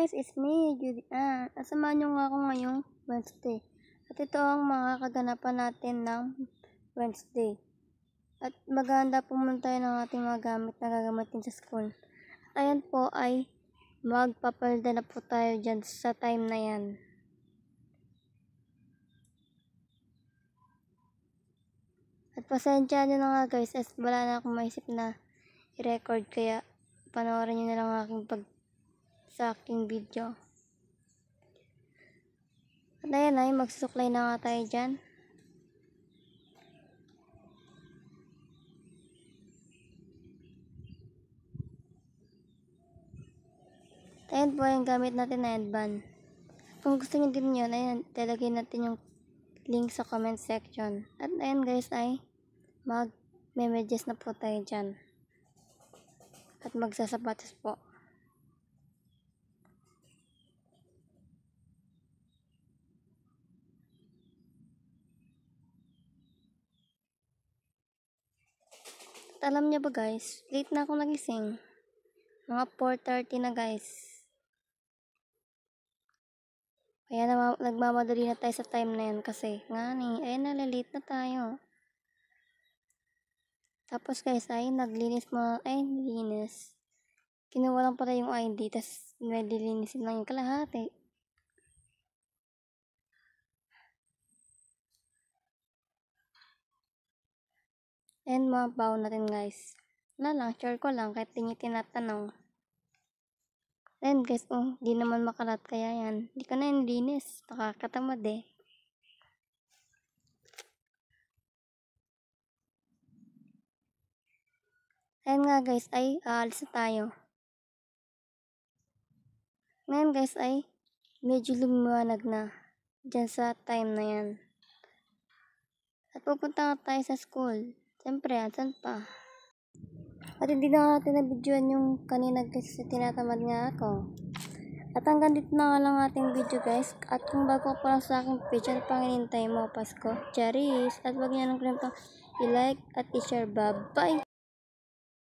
guys, it's me, Judy Ann. Asamahan nyo nga ako ngayong Wednesday. At ito ang mga kaganapan natin ng Wednesday. At maghahanda po muna tayo ng ating mga gamit na gagamitin sa school. At ayan po ay magpapalda na po tayo dyan sa time na yan. At pasensya nyo na nga guys, as wala na akong maisip na i-record, kaya panoorin nyo na lang aking sa aking video. At ayan ay magsusuklay na nga tayo dyan. At ayan po yung gamit natin na headband. Kung gusto nyo din yun, ayan, talagay natin yung link sa comment section. At ayan guys ay mag-memedyas na po tayo dyan. At magsasapatos po. At alam niyo ba guys, late na ako nagising. Mga 4:30 na guys. Kaya nagmamadali na tayo sa time na yan kasi nga ayun na, late na tayo. Tapos guys ay naglinis. Kinuha lang pala yung ID, tas nilinisin lang yung kalahati. And mga baon natin guys. Wala lang, share ko lang kahit di nyo tinatanong. And guys, di naman makalat kaya yan. Di ko na nilinis. Nakakatamad eh. Ayan nga guys, ay aalis na tayo. Ngayon guys ay medyo lumiwanag na dyan sa time na yan. At pupunta nga tayo sa school. Siyempre, saan pa? At hindi na natin na-videoan yung kanina kasi tinatamad nga ako. At hanggang dito na nga lang ating video guys. At kung bago pa lang sa aking page, ano pang hinintay mo, Pasko? Charis! At huwag niyo nang kalimutang i-like at i-share. Bye-bye!